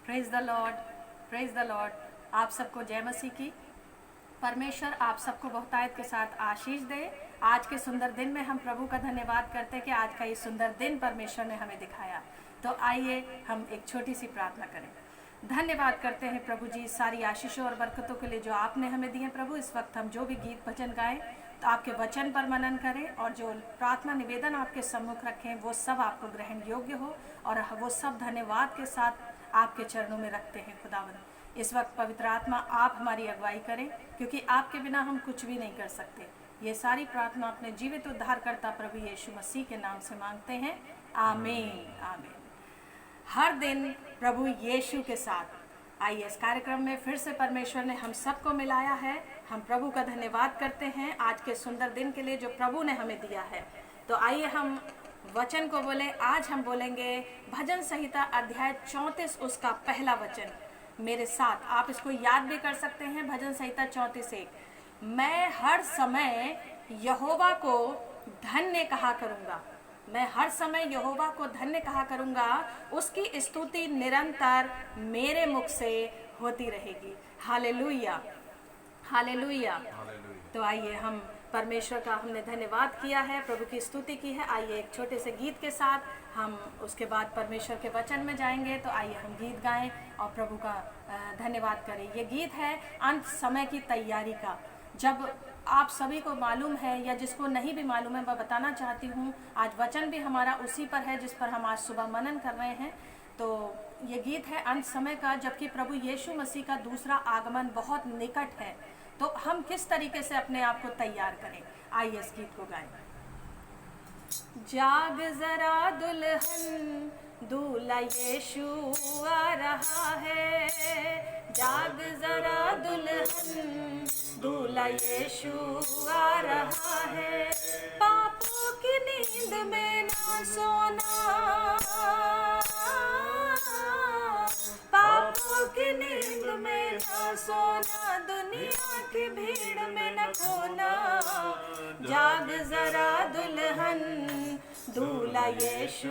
Praise the Lord, praise the Lord. आप सबको जय मसीह की। परमेश्वर आप सबको बहुतायत के साथ आशीष दे। आज के सुंदर दिन में हम प्रभु का धन्यवाद करते हैं कि आज का ये सुंदर दिन परमेश्वर ने हमें दिखाया। तो आइए हम एक छोटी सी प्रार्थना करें। धन्यवाद करते हैं प्रभु जी सारी आशीषों और बरकतों के लिए जो आपने हमें दिए। प्रभु इस वक्त हम जो भी गीत भजन गाएं तो आपके वचन पर मनन करें और जो प्रार्थना निवेदन आपके सम्मुख रखें वो सब आपको ग्रहण योग्य हो और वो सब धन्यवाद के साथ आपके चरणों में रखते हैं। खुदावंद इस वक्त पवित्र आत्मा आप हमारी अगुवाई करें क्योंकि आपके बिना हम कुछ भी नहीं कर सकते। ये सारी प्रार्थना अपने जीवित उद्धारकर्ता प्रभु यीशु मसीह के नाम से मांगते हैं, आमीन आमीन। हर दिन प्रभु यीशु के साथ आइए इस कार्यक्रम में फिर से परमेश्वर ने हम सबको मिलाया है। हम प्रभु का धन्यवाद करते हैं आज के सुंदर दिन के लिए जो प्रभु ने हमें दिया है। तो आइए हम वचन को बोले। आज हम बोलेंगे भजन संहिता अध्याय 34 उसका पहला वचन। मेरे साथ आप इसको याद भी कर सकते हैं। भजन संहिता 34:1, मैं हर समय यहोवा को धन्य कहा करूँगा। मैं हर समय यहोवा को धन्य कहा करूँगा, उसकी स्तुति निरंतर मेरे मुख से होती रहेगी। Hallelujah hallelujah. तो आइए हम परमेश्वर का हमने धन्यवाद किया है, प्रभु की स्तुति की है। आइए एक छोटे से गीत के साथ हम उसके बाद परमेश्वर के वचन में जाएंगे। तो आइए हम गीत गाएं और प्रभु का धन्यवाद करें। ये गीत है अंत समय की तैयारी का। जब आप सभी को मालूम है या जिसको नहीं भी मालूम है मैं बताना चाहती हूँ, आज वचन भी हमारा उसी पर है जिस पर हम आज सुबह मनन कर रहे हैं। तो ये गीत है अंत समय का, जबकि प्रभु यीशु मसीह का दूसरा आगमन बहुत निकट है। तो हम किस तरीके से अपने आप को तैयार करें, आइए इस गीत को गाएं। जाग जरा दुल्हन, दूल्हा यीशु आ रहा है। जाग जरा दुल्हन, दूल्हा यीशु आ रहा है। पापों की नींद में ना सोना, पापों की नींद में ना सोना, दुनिया की भीड़ में न खोना। जाग जरा दुल्हन, दूल्हा यीशु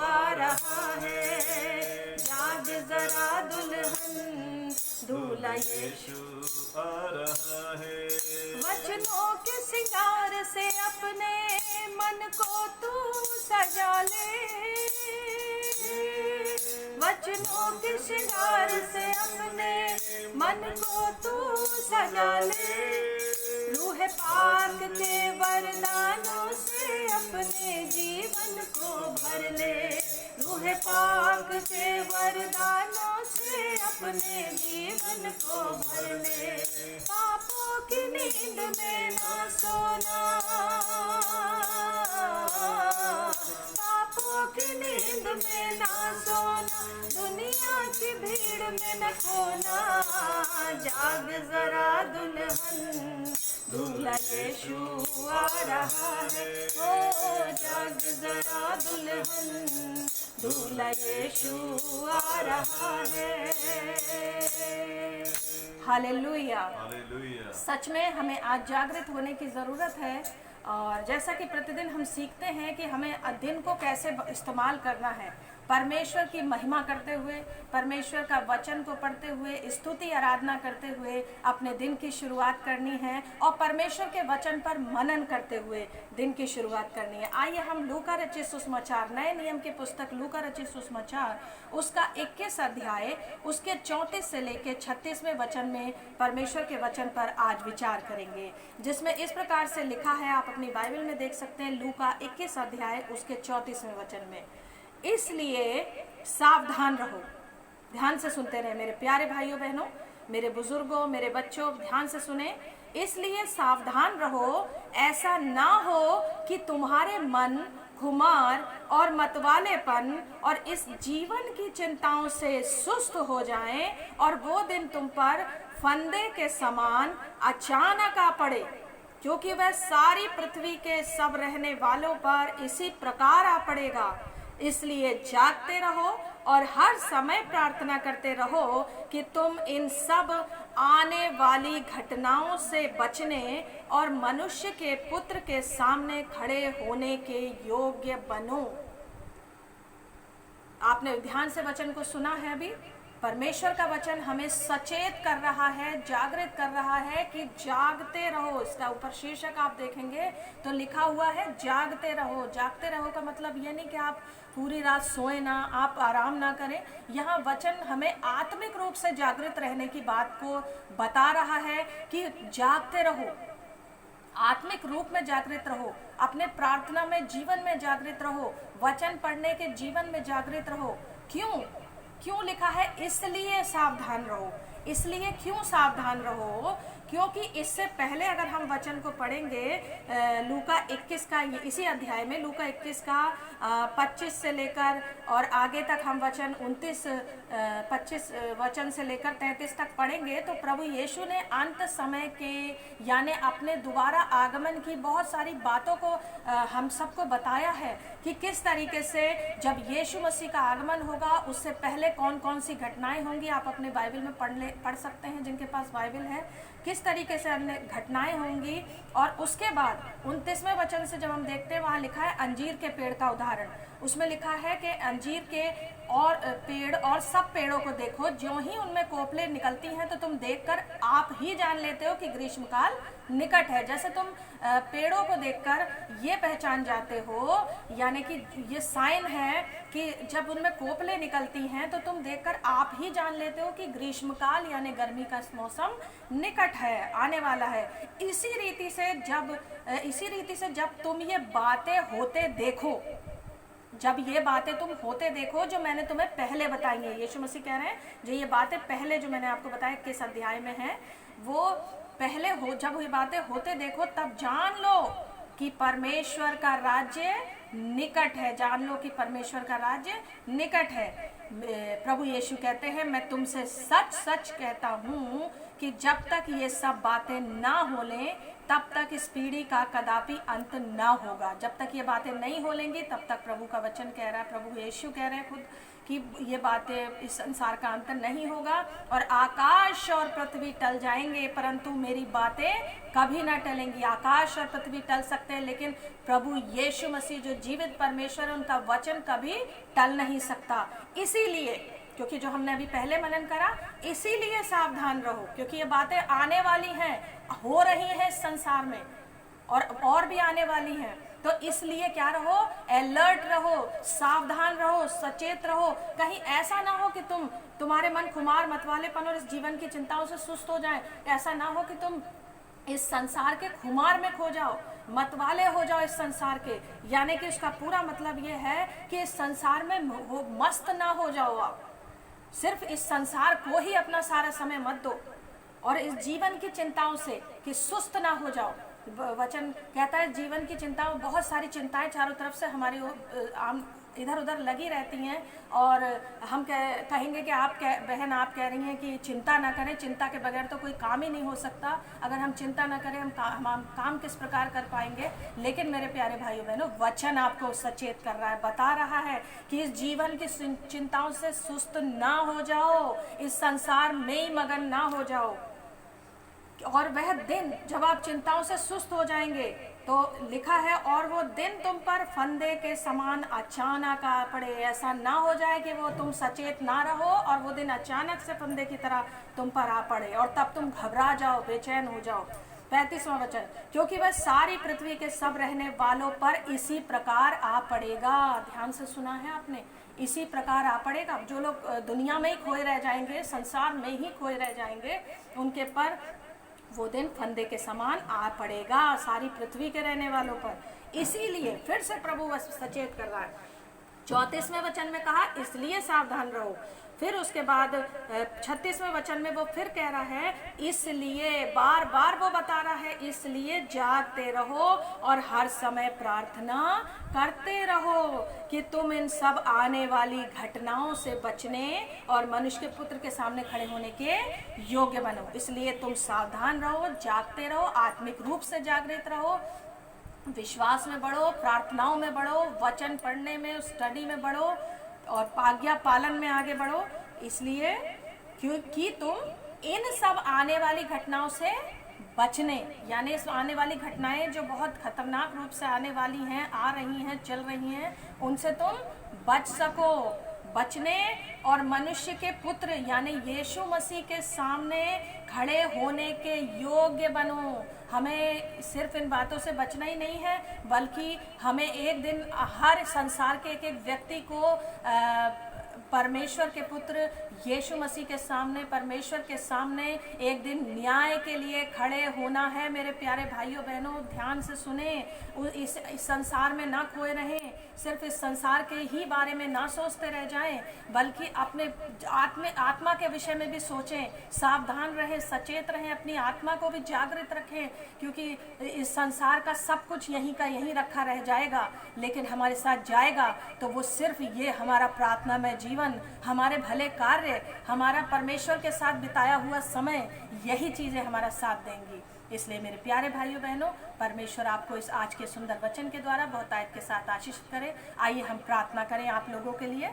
आ रहा है। जाग जरा दुल्हन, दूल्हा यीशु आ रहा है। वचनों के सिंगार से अपने मन को तू सजा ले। वचनों के श्रृंगार से अपने मन को तू सजा ले। रूह पाक के वरदानों से अपने जीवन को भर ले। रूह पाक के वरदानों से अपने जीवन को भर ले। पापों की नींद में ना सोना, पापों की नींद में ना सोना, दुनिया की भीड़ में न खोना। जाग जरा दुल्हन, दूल्हा यीशु आ रहा है। ओ जाग जरा दुल्हन, दूल्हा यीशु आ रहा है। Hallelujah hallelujah. सच में हमें आज जागृत होने की ज़रूरत है। और जैसा कि प्रतिदिन हम सीखते हैं कि हमें दिन को कैसे इस्तेमाल करना है, परमेश्वर की महिमा करते हुए, परमेश्वर का वचन को पढ़ते हुए, स्तुति आराधना करते हुए अपने दिन की शुरुआत करनी है और परमेश्वर के वचन पर मनन करते हुए दिन की शुरुआत करनी है। आइए हम लूका रचित सुसमाचार, नए नियम की पुस्तक लूका रचित सुसमाचार उसका 21 अध्याय उसके 34 से लेकर 36वें वचन में परमेश्वर के वचन पर आज विचार करेंगे, जिसमें इस प्रकार से लिखा है। आप अपनी बाइबल में देख सकते हैं लूका 21 अध्याय उसके 34वें वचन में, इसलिए सावधान रहो। ध्यान से सुनते रहे मेरे प्यारे भाइयों बहनों, मेरे बुजुर्गों, मेरे बच्चों, ध्यान से सुने। इसलिए सावधान रहो, ऐसा ना हो कि तुम्हारे मन खुमार और मतवालेपन और इस जीवन की चिंताओं से सुस्त हो जाएं और वो दिन तुम पर फंदे के समान अचानक आ पड़े, क्योंकि वह सारी पृथ्वी के सब रहने वालों पर इसी प्रकार आ पड़ेगा। इसलिए जागते रहो और हर समय प्रार्थना करते रहो कि तुम इन सब आने वाली घटनाओं से बचने और मनुष्य के पुत्र के सामने खड़े होने के योग्य बनो। आपने ध्यान से वचन को सुना है अभी। परमेश्वर का वचन हमें सचेत कर रहा है, जागृत कर रहा है कि जागते रहो। इसका ऊपर शीर्षक आप देखेंगे तो लिखा हुआ है जागते रहो। जागते रहो का मतलब ये नहीं कि आप पूरी रात सोए ना, आप आराम ना करें। यहाँ वचन हमें आत्मिक रूप से जागृत रहने की बात को बता रहा है कि जागते रहो, आत्मिक रूप में जागृत रहो, अपने प्रार्थना में, जीवन में जागृत रहो, वचन पढ़ने के जीवन में जागृत रहो। क्यों लिखा है? इसलिए सावधान रहो। इसलिए क्यों सावधान रहो? क्योंकि इससे पहले अगर हम वचन को पढ़ेंगे लूका 21 का, इसी अध्याय में लूका 21 का 25 से लेकर और आगे तक हम वचन 25 वचन से लेकर 33 तक पढ़ेंगे तो प्रभु यीशु ने अंत समय के यानी अपने दोबारा आगमन की बहुत सारी बातों को हम सबको बताया है कि किस तरीके से जब यीशु मसीह का आगमन होगा उससे पहले कौन कौन सी घटनाएं होंगी। आप अपने बाइबल में पढ़ सकते हैं, जिनके पास बाइबल है, किस तरीके से अन्य घटनाएं होंगी। और उसके बाद 29वें वचन से जब हम देखते हैं, वहाँ लिखा है अंजीर के पेड़ का उदाहरण। उसमें लिखा है कि अंजीर के और पेड़ और सब पेड़ों को देखो, ज्यों ही उनमें कोपले निकलती हैं तो तुम देखकर आप ही जान लेते हो कि ग्रीष्मकाल निकट है। जैसे तुम पेड़ों को देखकर ये पहचान जाते हो, यानी कि ये साइन है कि जब उनमें कोपले निकलती हैं तो तुम देखकर आप ही जान लेते हो कि ग्रीष्मकाल यानी गर्मी का मौसम निकट है, आने वाला है। इसी रीति से जब तुम ये बातें होते देखो, जब ये बातें तुम होते देखो जो मैंने तुम्हें पहले बताई हैं, यीशु मसीह कह रहे हैं जो ये बातें पहले जो मैंने आपको बताया किस अध्याय में है, वो पहले हो, जब ये बातें होते देखो तब जान लो कि परमेश्वर का राज्य निकट है। जान लो कि परमेश्वर का राज्य निकट है। प्रभु यीशु कहते हैं मैं तुमसे सच सच कहता हूँ कि जब तक ये सब बातें ना हो लें तब तक इस पीढ़ी का कदापि अंत ना होगा। जब तक ये बातें नहीं हो लेंगी तब तक प्रभु का वचन कह रहा है, प्रभु यीशु कह रहे हैं खुद कि ये बातें, इस संसार का अंत नहीं होगा। और आकाश और पृथ्वी टल जाएंगे परंतु मेरी बातें कभी ना टलेंगी। आकाश और पृथ्वी टल सकते हैं लेकिन प्रभु यीशु मसीह जो जीवित परमेश्वर है उनका वचन कभी टल नहीं सकता। इसीलिए, क्योंकि जो हमने अभी पहले मनन करा, इसीलिए सावधान रहो, क्योंकि ये बातें आने वाली हैं, हो रही हैं इस संसार में और भी आने वाली हैं। तो इसलिए क्या रहो? अलर्ट रहो, सावधान रहो, सचेत रहो। कहीं ऐसा ना हो कि तुम्हारे मन खुमार मतवालेपन और इस जीवन की चिंताओं से सुस्त हो जाए। ऐसा ना हो कि तुम इस संसार के खुमार में खो जाओ, मतवाले हो जाओ इस संसार के। यानी कि उसका पूरा मतलब ये है कि इस संसार में मस्त ना हो जाओ। आप सिर्फ इस संसार को ही अपना सारा समय मत दो और इस जीवन की चिंताओं से कि सुस्त ना हो जाओ। वचन कहता है जीवन की चिंताओं, बहुत सारी चिंताएं चारों तरफ से हमारी इधर उधर लगी रहती हैं और हम कहेंगे कि बहन आप कह रही हैं कि चिंता ना करें, चिंता के बगैर तो कोई काम ही नहीं हो सकता। अगर हम चिंता ना करें हम काम किस प्रकार कर पाएंगे। लेकिन मेरे प्यारे भाइयों बहनों, वचन आपको सचेत कर रहा है, बता रहा है कि इस जीवन की चिंताओं से सुस्त ना हो जाओ, इस संसार में ही मगन ना हो जाओ। और वह दिन जब आप चिंताओं से सुस्त हो जाएंगे तो लिखा है और वो दिन तुम पर फंदे के समान अचानक आ पड़े। ऐसा ना हो जाए कि वो तुम सचेत ना रहो और वो दिन अचानक से फंदे की तरह तुम पर आ पड़े और तब तुम घबरा जाओ, बेचैन हो जाओ। 35वां वचन, क्योंकि वह सारी पृथ्वी के सब रहने वालों पर इसी प्रकार आ पड़ेगा। ध्यान से सुना है आपने, इसी प्रकार आ पड़ेगा। जो लोग दुनिया में ही खोए रह जाएंगे, संसार में ही खोए रह जाएंगे, उनके पर वो दिन फंदे के समान आ पड़ेगा, सारी पृथ्वी के रहने वालों पर। इसीलिए फिर से प्रभु सचेत कर रहा है। 34वें वचन में कहा इसलिए सावधान रहो। फिर उसके बाद 36वें वचन में वो फिर कह रहा है इसलिए, बार बार वो बता रहा है इसलिए जागते रहो और हर समय प्रार्थना करते रहो कि तुम इन सब आने वाली घटनाओं से बचने और मनुष्य के पुत्र के सामने खड़े होने के योग्य बनो। इसलिए तुम सावधान रहो, जागते रहो, आत्मिक रूप से जागृत रहो, विश्वास में बढ़ो, प्रार्थनाओं में बढ़ो, वचन पढ़ने में, स्टडी में बढ़ो और आज्ञा पालन में आगे बढ़ो। इसलिए क्योंकि तुम इन सब आने वाली घटनाओं से बचने, यानी इस आने वाली घटनाएं जो बहुत खतरनाक रूप से आने वाली हैं, आ रही हैं, चल रही हैं, उनसे तुम बच सको। बचने और मनुष्य के पुत्र यानी यीशु मसीह के सामने खड़े होने के योग्य बनो। हमें सिर्फ इन बातों से बचना ही नहीं है, बल्कि हमें एक दिन हर संसार के एक एक व्यक्ति को परमेश्वर के पुत्र यीशु मसीह के सामने, परमेश्वर के सामने एक दिन न्याय के लिए खड़े होना है। मेरे प्यारे भाइयों बहनों, ध्यान से सुने, इस संसार में ना खोए रहें, सिर्फ इस संसार के ही बारे में ना सोचते रह जाएं, बल्कि अपने आत्मा के विषय में भी सोचें, सावधान रहें, सचेत रहें, अपनी आत्मा को भी जागृत रखें, क्योंकि इस संसार का सब कुछ यहीं का यहीं रखा रह जाएगा, लेकिन हमारे साथ जाएगा तो वो सिर्फ ये हमारा प्रार्थना में जीवन, हमारे भले कार्य, हमारा परमेश्वर के साथ बिताया हुआ समय, यही चीज़ें हमारा साथ देंगी। इसलिए मेरे प्यारे भाइयों बहनों, परमेश्वर आपको इस आज के सुंदर वचन के द्वारा बहुतायत के साथ आशीषित करे। आइए हम प्रार्थना करें आप लोगों के लिए।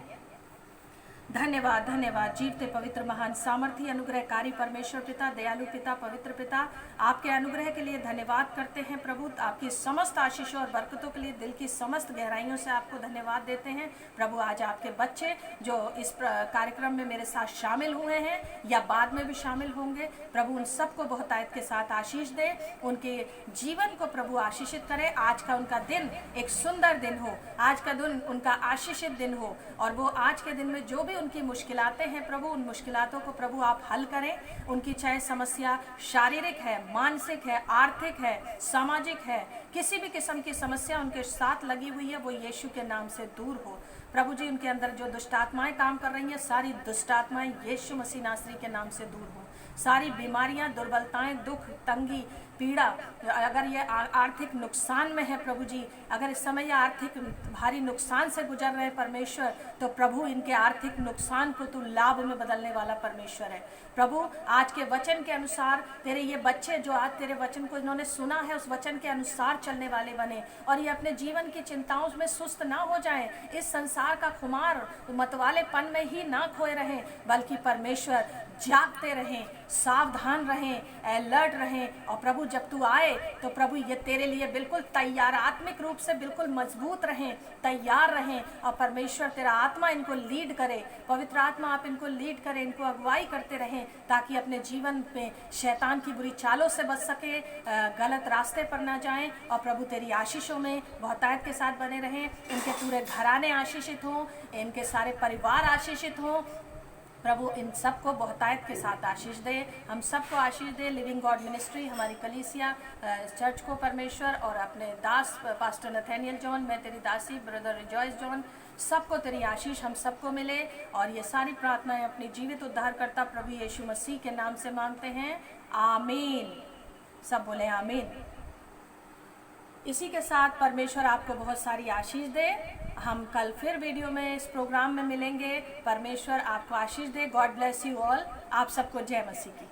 धन्यवाद, धन्यवाद जीवते पवित्र महान सामर्थी अनुग्रहकारी परमेश्वर पिता, दयालु पिता, पवित्र पिता, आपके अनुग्रह के लिए धन्यवाद करते हैं प्रभु। आपकी समस्त आशीषों और बरकतों के लिए दिल की समस्त गहराइयों से आपको धन्यवाद देते हैं प्रभु। आज आपके बच्चे जो इस कार्यक्रम में मेरे साथ शामिल हुए हैं या बाद में भी शामिल होंगे, प्रभु उन सबको बहुतायत के साथ आशीष दे, उनके जीवन को प्रभु आशीषित करें। आज का उनका दिन एक सुंदर दिन हो, आज का दिन उनका आशीषित दिन हो, और वो आज के दिन में जो भी उनकी मुश्किलातें हैं प्रभु, उन मुश्किलातों को प्रभु आप हल करें। उनकी चाहे समस्या शारीरिक है, मानसिक है, आर्थिक है, सामाजिक है, किसी भी किस्म की समस्या उनके साथ लगी हुई है, वो यीशु के नाम से दूर हो प्रभु जी। उनके अंदर जो दुष्ट आत्माएं काम कर रही हैं, सारी दुष्ट आत्माएं यीशु मसीह नासरी के नाम से दूर हो। सारी बीमारियां, दुर्बलताएं, दुख, तंगी, पीड़ा, अगर ये आर्थिक नुकसान में है प्रभु जी, अगर इस समय ये आर्थिक भारी नुकसान से गुजर रहे हैं परमेश्वर, तो प्रभु इनके आर्थिक नुकसान को तू लाभ में बदलने वाला परमेश्वर है प्रभु। आज के वचन के अनुसार तेरे ये बच्चे जो आज तेरे वचन को इन्होंने सुना है, उस वचन के अनुसार चलने वाले बने, और ये अपने जीवन की चिंताओं में सुस्त ना हो जाएं, इस संसार का खुमार मतवालेपन में ही ना खोए रहें, बल्कि परमेश्वर जागते रहें, सावधान रहें, अलर्ट रहें। और प्रभु जब तू आए तो प्रभु ये तेरे लिए बिल्कुल तैयार, आत्मिक रूप से बिल्कुल मजबूत रहें, तैयार रहें, और परमेश्वर तेरा आत्मा इनको लीड करे, पवित्र आत्मा आप इनको लीड करें, इनको अगुवाई करते रहें, ताकि अपने जीवन में शैतान की बुरी चालों से बच सके, गलत रास्ते पर ना जाएं, और प्रभु तेरी आशीषों में बहुतायत के साथ बने रहें। इनके पूरे घराने आशीषित हों, इनके सारे परिवार आशीषित हों प्रभु। इन सबको बहुतायत के साथ आशीष दे, हम सबको आशीष दे। लिविंग गॉड मिनिस्ट्री, हमारी कलीसिया चर्च को परमेश्वर, और अपने दास पास्टर नथानियल जॉन, मैं तेरी दासी ब्रदर रिजॉइस जॉन, सबको तेरी आशीष हम सबको मिले। और ये सारी प्रार्थनाएं अपनी जीवित उद्धारकर्ता प्रभु यीशु मसीह के नाम से मांगते हैं, आमीन। सब बोले आमीन। इसी के साथ परमेश्वर आपको बहुत सारी आशीष दे। हम कल फिर वीडियो में इस प्रोग्राम में मिलेंगे। परमेश्वर आपको आशीष दे। God bless you all. आप सबको जय मसीह की।